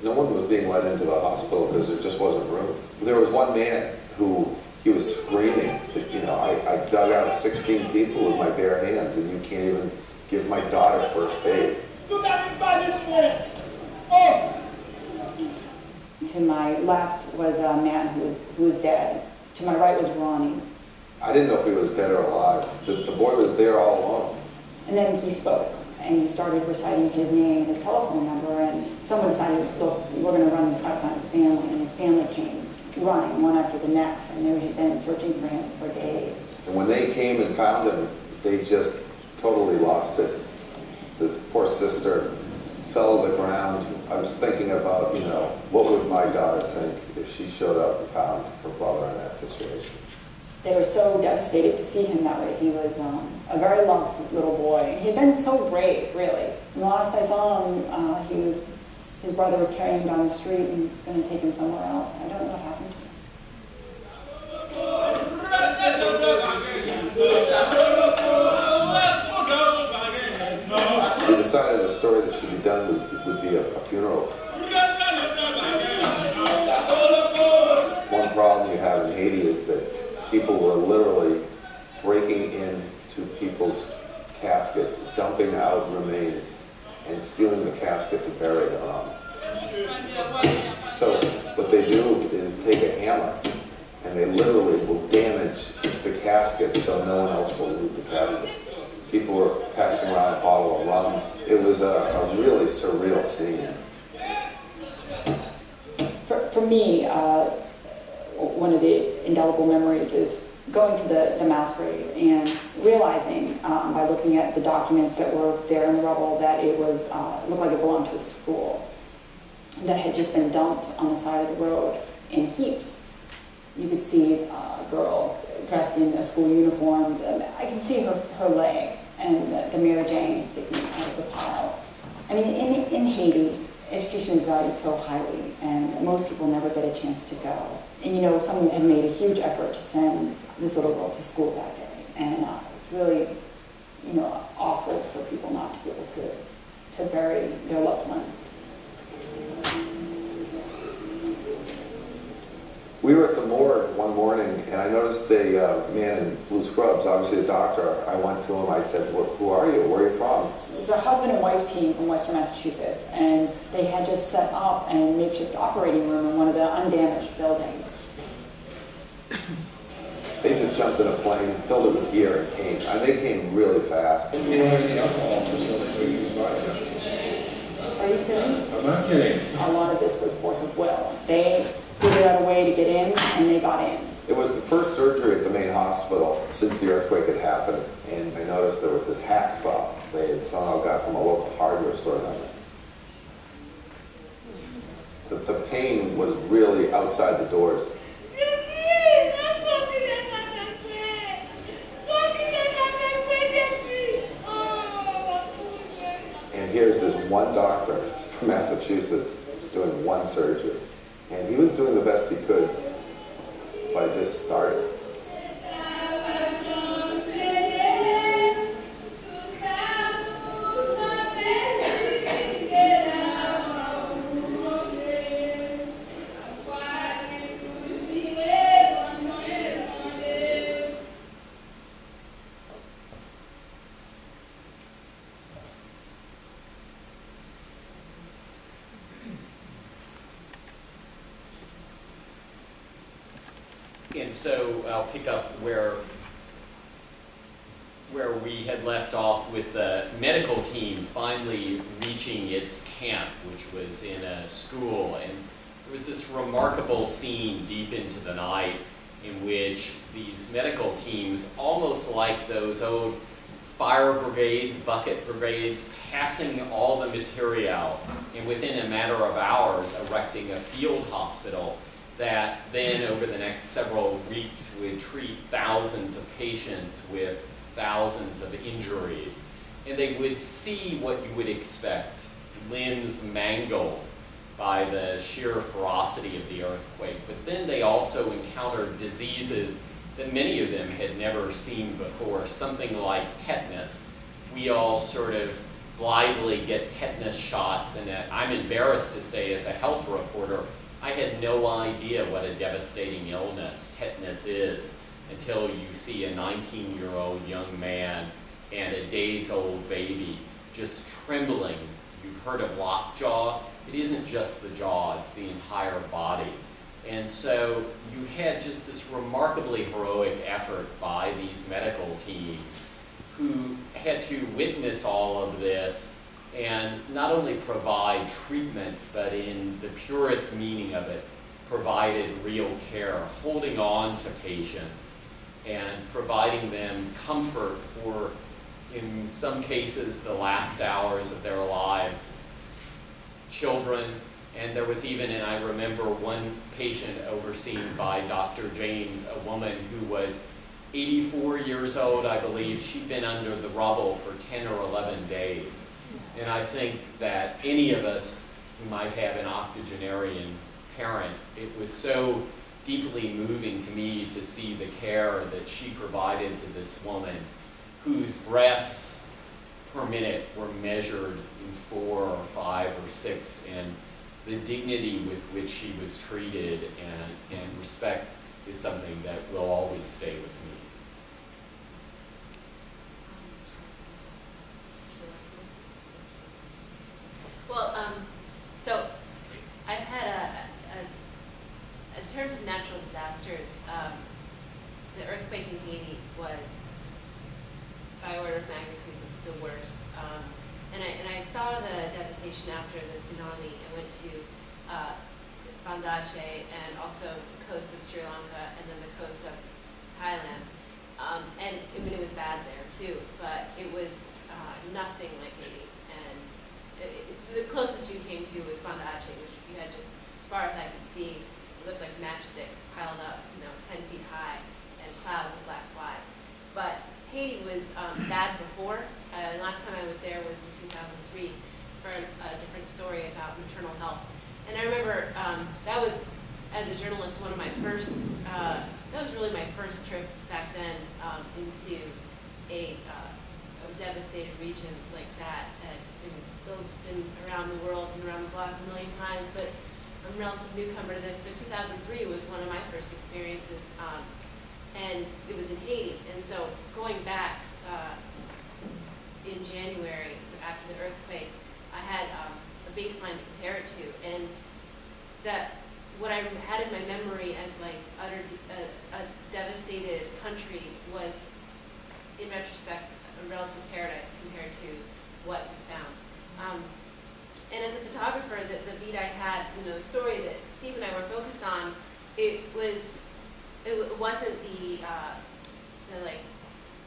no one was being let into the hospital because there just wasn't room. There was one man who, he was screaming that, you know, I dug out 16 people with my bare hands and you can't even give my daughter first aid. To my left was a man who was dead. To my right was Ronnie. I didn't know if he was dead or alive. The boy was there all alone. And then he spoke, and he started reciting his name and his telephone number, and someone decided, look, we're going to run and try to find his family, and his family came running one after the next. I knew he'd been searching for him for days. And when they came and found him, they just totally lost it. This poor sister fell to the ground. I was thinking about, you know, what would my daughter think if she showed up and found her brother in that situation? They were so devastated to see him that way. He was a very loved little boy. He had been so brave, really. And the last I saw him, his brother was carrying him down the street and going to take him somewhere else. I don't know what happened to him. We decided a story that should be done would be a funeral. One problem you have in Haiti is that people were literally breaking into people's caskets, dumping out remains, and stealing the casket to bury them on. So what they do is take a hammer, and they literally will damage the casket so no one else will loot the casket. People were passing around a bottle of rum. It was a really surreal scene. For me, one of the indelible memories is going to the mass grave and realizing by looking at the documents that were there in the rubble that it was looked like it belonged to a school that had just been dumped on the side of the road in heaps. You could see a girl dressed in a school uniform. I could see her leg and the Mary Jane sticking out of the pile. I mean, in Haiti, education is valued so highly, and most people never get a chance to go. And you know, someone had made a huge effort to send this little girl to school that day, and it was really, you know, awful for people not to be able to bury their loved ones. We were at the morgue one morning, and I noticed a man in blue scrubs, obviously a doctor. I went to him, I said, who are you? Where are you from? It's a husband and wife team from Western Massachusetts, and they had just set up a makeshift operating room in one of the undamaged buildings. They just jumped in a plane, filled it with gear, and came. They came really fast. Are you kidding? I'm not kidding. A lot of this was force of will. They figured out a way to get in, and they got in. It was the first surgery at the main hospital since the earthquake had happened, and I noticed there was this hacksaw they had somehow got from a local hardware store down there. The pain was really outside the doors. And here's this one doctor from Massachusetts doing one surgery. And he was doing the best he could, but it just started. And so I'll pick up where we had left off with the medical team finally reaching its camp, which was in a school. And there was this remarkable scene deep into the night in which these medical teams, almost like those old fire brigades, bucket brigades, passing all the material, and within a matter of hours erecting a field hospital that then over the next several weeks would treat thousands of patients with thousands of injuries. And they would see what you would expect, limbs mangled by the sheer ferocity of the earthquake. But then they also encountered diseases that many of them had never seen before, something like tetanus. We all sort of blithely get tetanus shots, and I'm embarrassed to say as a health reporter, I had no idea what a devastating illness tetanus is until you see a 19-year-old young man and a days-old baby just trembling. You've heard of lockjaw. It isn't just the jaw, it's the entire body. And so you had just this remarkably heroic effort by these medical teams who had to witness all of this and not only provide treatment, but in the purest meaning of it, provided real care, holding on to patients and providing them comfort for, in some cases, the last hours of their lives. Children, and there was even, and I remember one patient overseen by Dr. James, a woman who was 84 years old, I believe. She'd been under the rubble for 10 or 11 days. And I think that any of us who might have an octogenarian parent, it was so deeply moving to me to see the care that she provided to this woman whose breaths per minute were measured in 4 or 5 or 6, and the dignity with which she was treated and respect is something that will always stay with me. Well, so I've had in terms of natural disasters, the earthquake in Haiti was, by order of magnitude, the worst. And I saw the devastation after the tsunami. I went to Bandache and also the coast of Sri Lanka and then the coast of Thailand. And I mean, it was bad there too, but it was nothing like Haiti. And the closest you came to was Bandache, which you had just, as far as I could see, it looked like matchsticks piled up, 10 feet high and clouds of black flies. But Haiti was bad before. The last time I was there was in 2003 for a different story about maternal health. And I remember that was, as a journalist, one of my first, that was really my first trip back then into a devastated region like that. Bill's been around the world and around the block a million times, but I'm a relative newcomer to this. So 2003 was one of my first experiences. And it was in Haiti. And so going back in January after the earthquake, I had a baseline to compare it to. And that what I had in my memory as like a devastated country was, in retrospect, a relative paradise compared to what we found. And as a photographer, the beat I had, the story that Steve and I were focused on, it wasn't the like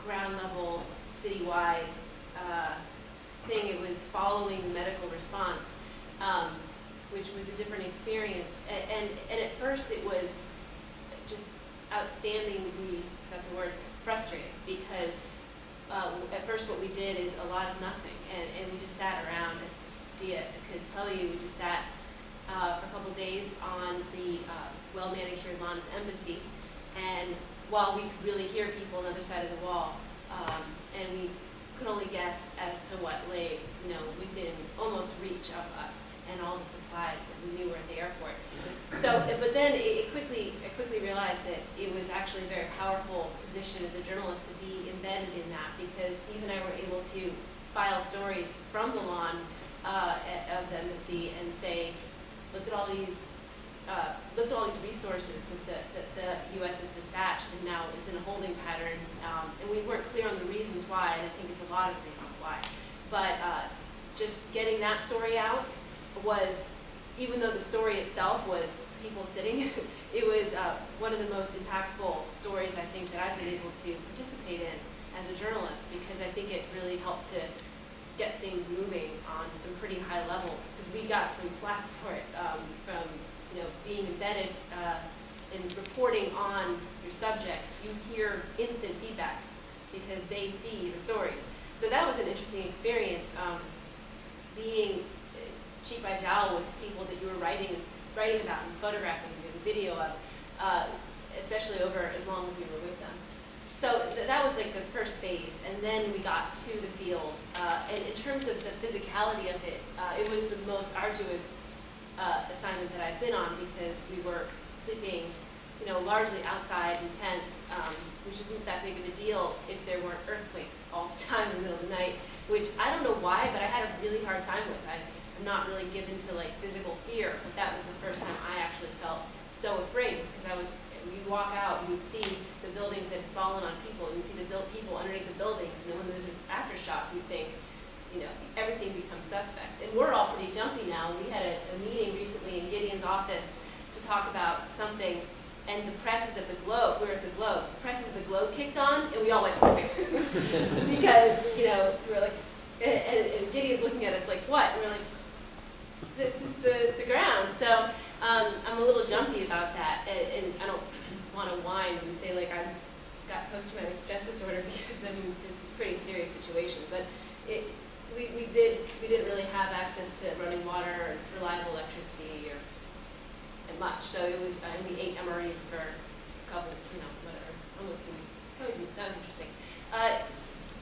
ground level citywide thing. It was following the medical response, which was a different experience. And at first it was just outstandingly, if that's a word, frustrating, because at first what we did is a lot of nothing, and we just sat around, as Thea could tell you. We just sat for a couple days on the well-manicured lawn of the embassy, and while we could really hear people on the other side of the wall, and we could only guess as to what lay, within almost reach of us, and all the supplies that we knew were at the airport. So, but then I quickly realized that it was actually a very powerful position as a journalist to be embedded in that, because Steve and I were able to file stories from the lawn of the embassy and say, look at all these resources that the U.S. has dispatched and now is in a holding pattern. And we weren't clear on the reasons why, and I think it's a lot of reasons why. But just getting that story out was, even though the story itself was people sitting, it was one of the most impactful stories I think that I've been able to participate in as a journalist, because I think it really helped to get things moving on some pretty high levels, because we got some flack for it from being embedded in reporting on your subjects. You hear instant feedback because they see the stories. So that was an interesting experience, being cheek by jowl with people that you were writing about and photographing and doing video of, especially over as long as we were with them. So that was like the first phase, and then we got to the field. And in terms of the physicality of it, it was the most arduous assignment that I've been on, because we were sleeping, largely outside in tents, which isn't that big of a deal if there weren't earthquakes all the time in the middle of the night, which I don't know why, but I had a really hard time with. I'm not really given to like physical fear, but that was the first time I actually felt so afraid, because you'd walk out and you'd see the buildings that had fallen on people, and you'd see the people underneath the buildings, and then when there's an aftershock, you'd think, everything becomes suspect. And we're all pretty jumpy now. We had a meeting recently in Gideon's office to talk about something, and the presses at the Globe, we were at the Globe, the presses at the Globe kicked on, and we all went, because, we were like, and Gideon's looking at us like, what? And we're like, the ground. So I'm a little jumpy about that, and I don't want to whine and say like I've got post-traumatic stress disorder, because this is a pretty serious situation. But we didn't really have access to running water or reliable electricity and much. So it was we ate MREs for a couple, whatever, almost 2 weeks. That was interesting.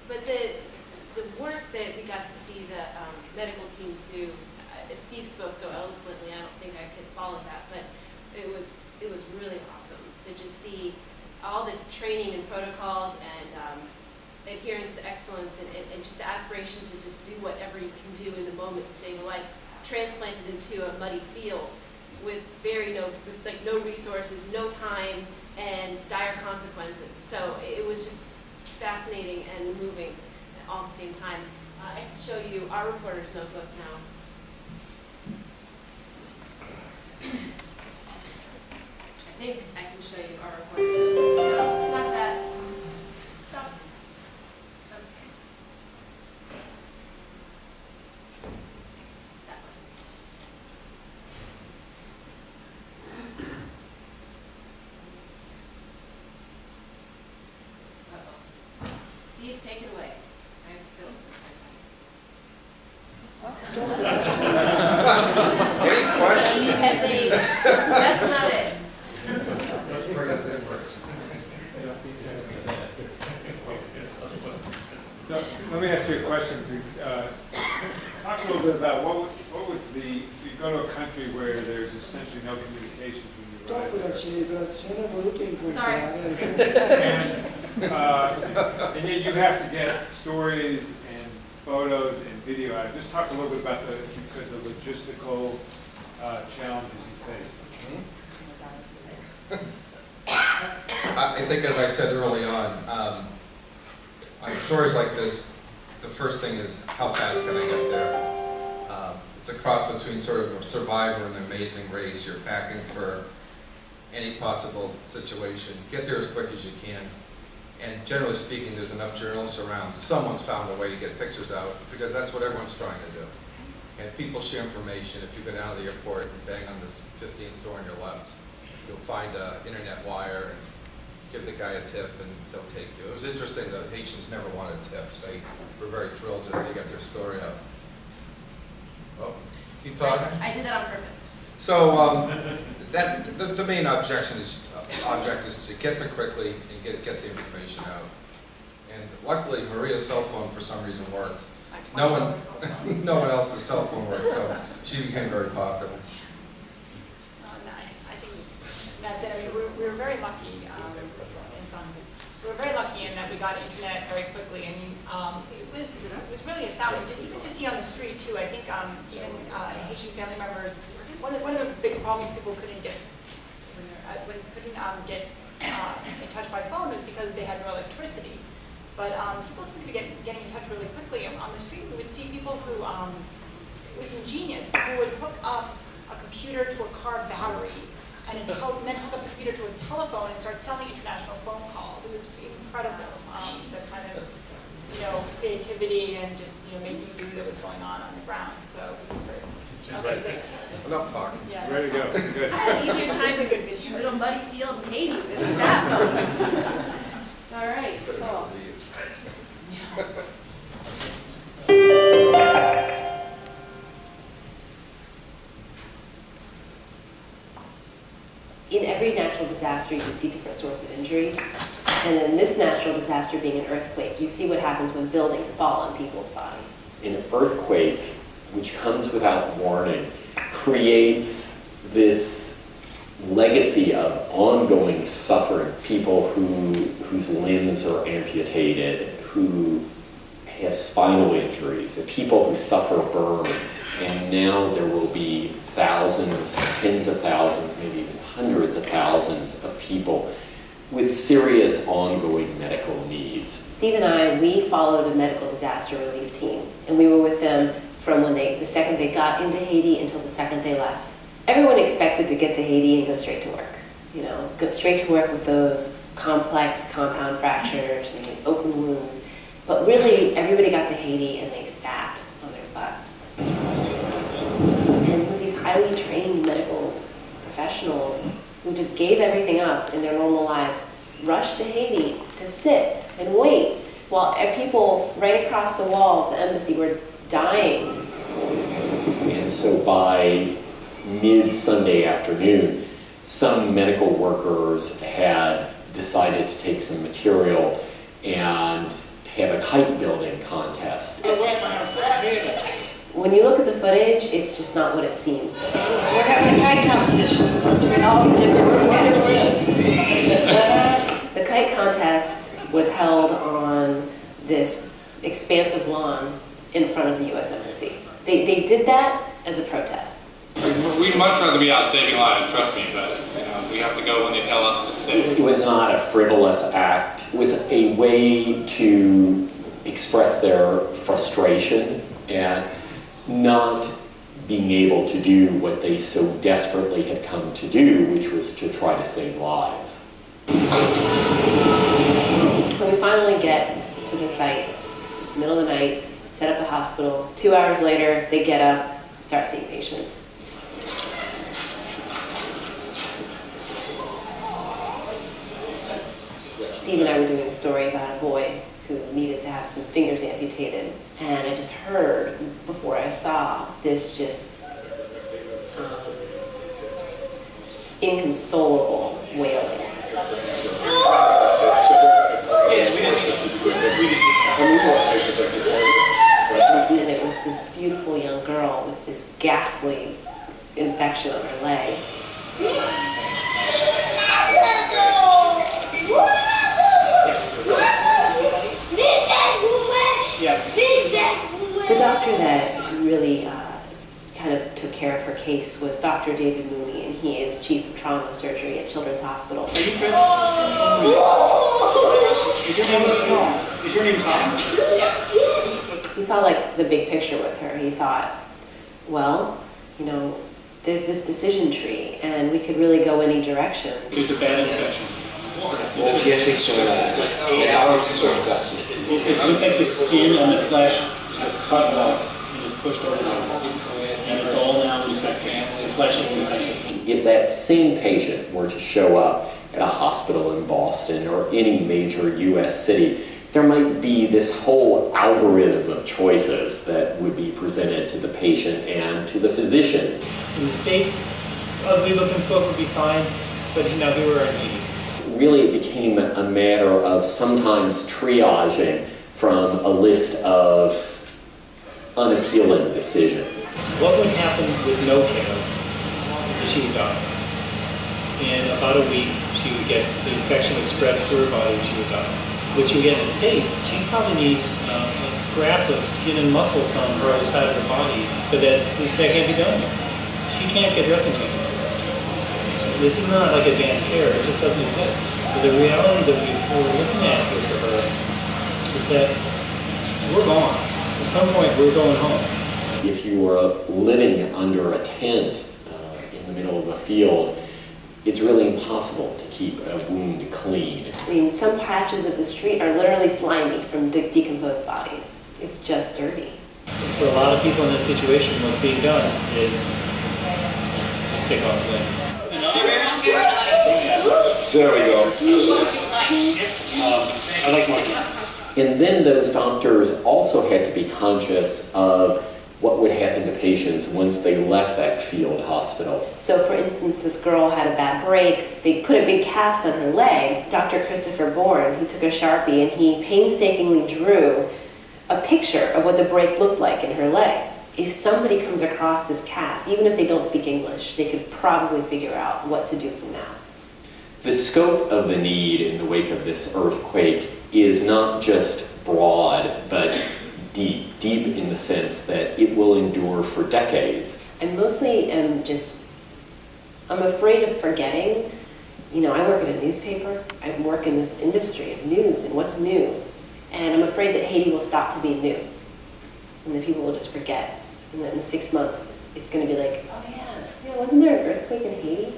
But the work that we got to see the medical teams do, Steve spoke so eloquently, I don't think I could follow that, but it was really awesome to just see all the training and protocols and adherence to excellence, and just the aspiration to just do whatever you can do in the moment to save a life, transplanted into a muddy field with no resources, no time, and dire consequences. So it was just fascinating and moving all at the same time. I can show you our reporter's notebook now. I think I can show you our reporter's notebook now. Not that. Stop. Okay. That one. Uh-oh. Steve, take it away. I have to build this for a second. Any questions? That's not it. Let's bring up that works. So, let me ask you a question. Talk a little bit about what was you go to a country where there's essentially no communications when you arrive. Sorry. And yet you have to get stories and photos and video out. Just talk a little bit about the logistical challenges you face. I think, as I said early on stories like this, the first thing is how fast can I get there? It's a cross between sort of a survivor and an amazing race. You're packing for any possible situation. Get there as quick as you can. And generally speaking, there's enough journalists around. Someone's found a way to get pictures out, because that's what everyone's trying to do. And people share information. If you go down to the airport and bang on this 15th door on your left, you'll find an internet wire and give the guy a tip and he'll take you. It was interesting, the Haitians never wanted tips. They were very thrilled just to get their story out. Oh, keep talking. I did that on purpose. So the main object is to get there quickly and get the information out. And luckily, Maria's cell phone for some reason worked. No one else's cell phone worked, so she became very popular. I think that's it. I mean, we were very lucky. We were very lucky in that we got internet very quickly. I mean, it was really astounding, just even to see on the street too. I think even Haitian family members. One of the big problems people couldn't get in touch by phone was because they had no electricity. But people seem to be getting in touch really quickly. And on the street, we would see people who, it was ingenious, who would hook up a computer to a car battery and then hook up the computer to a telephone and start selling international phone calls. It was incredible, the kind of, creativity and just, making do that was going on the ground. So, okay, great. Enough talking. Yeah. Ready to go. Good. I had an easier time in little muddy field in Haiti than the sap. All right, cool. In every natural disaster, you see different sorts of injuries. And then this natural disaster being an earthquake, you see what happens when buildings fall on people's bodies. An earthquake, which comes without warning, creates this legacy of ongoing suffering. People whose limbs are amputated, who have spinal injuries, the people who suffer burns. And now there will be thousands, tens of thousands, maybe even hundreds of thousands of people with serious ongoing medical needs. Steve and I, we followed a medical disaster relief team, and we were with them from the second they got into Haiti until the second they left. Everyone expected to get to Haiti and go straight to work. Go straight to work with those complex compound fractures and these open wounds. But really, everybody got to Haiti and they sat on their butts. And with these highly trained medical professionals who just gave everything up in their normal lives, rushed to Haiti to sit and wait while people right across the wall of the embassy were dying. And so by mid-Sunday afternoon, some medical workers had decided to take some material and have a kite building contest. When you look at the footage, it's just not what it seems. We're having a kite competition between all the different The kite contest was held on this expansive lawn in front of the U.S. Embassy. They did that as a protest. We'd much rather be out saving lives, trust me, but we have to go when they tell us to save. It was not a frivolous act. It was a way to express their frustration and not being able to do what they so desperately had come to do, which was to try to save lives. So we finally get to the site, middle of the night, set up the hospital. 2 hours later, they get up, start seeing patients. Steve and I were doing a story about a boy who needed to have some fingers amputated. And I just heard, before I saw, this just inconsolable wailing. And it was this beautiful young girl with this ghastly infection on her leg. The doctor that really kind of took care of her case was Dr. David Mooney, and he is chief of trauma surgery at Children's Hospital. Is your name Tom? He saw like the big picture with her. He thought, well, there's this decision tree, and we could really go any direction. It's a bad infection. It looks like the skin and the flesh was cut off and was pushed over, and it's all now infected. The flesh is infected. If that same patient were to show up at a hospital in Boston or any major U.S. city, there might be this whole algorithm of choices that would be presented to the patient and to the physicians. In the States, ugly looking folk would be fine, but here we're in Haiti. Really, it became a matter of sometimes triaging from a list of unappealing decisions. What would happen with no care is that she would die. In about a week, she would get, the infection would spread through her body and she would die. What you would get in the States, she'd probably need a graft of skin and muscle from her other side of her body, but that can't be done here. She can't get dressing changes here. This is not like advanced care, it just doesn't exist. But the reality that we're looking at here for her is that we're gone. At some point, we're going home. If you were living under a tent in the middle of a field, it's really impossible to keep a wound clean. I mean, some patches of the street are literally slimy from decomposed bodies. It's just dirty. For a lot of people in this situation, what's being done is just take off the leg. There we go. I like monkey. And then those doctors also had to be conscious of what would happen to patients once they left that field hospital. So for instance, this girl had a bad break. They put a big cast on her leg. Dr. Christopher Bourne, he took a Sharpie and he painstakingly drew a picture of what the break looked like in her leg. If somebody comes across this cast, even if they don't speak English, they could probably figure out what to do from now. The scope of the need in the wake of this earthquake is not just broad, but deep in the sense that it will endure for decades. I mostly am I'm afraid of forgetting. You know, I work at a newspaper. I work in this industry of news and what's new. And I'm afraid that Haiti will stop to be new. And that people will just forget. And that in 6 months, it's going to be like, oh yeah, wasn't there an earthquake in Haiti?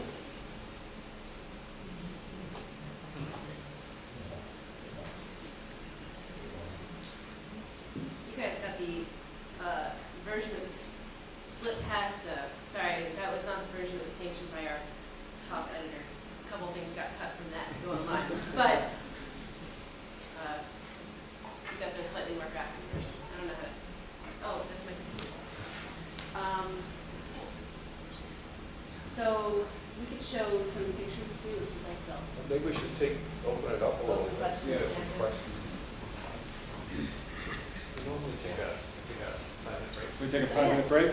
You guys got the version that was slipped past, sorry, that was not the version that was sanctioned by our top editor. A couple things got cut from that to go online. But you got the slightly more graphic version. I don't know how to, oh, that's my computer. So we could show some pictures too if you'd like, Bill. Maybe we should open it up a little bit. Questions. Yeah, some questions. We normally take a 5-minute break. We take a 5-minute break?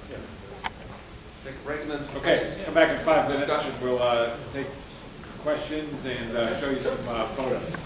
Yeah. Take a break and then some Okay, questions. come back in 5 minutes. Discussion. We'll take questions and show you some photos.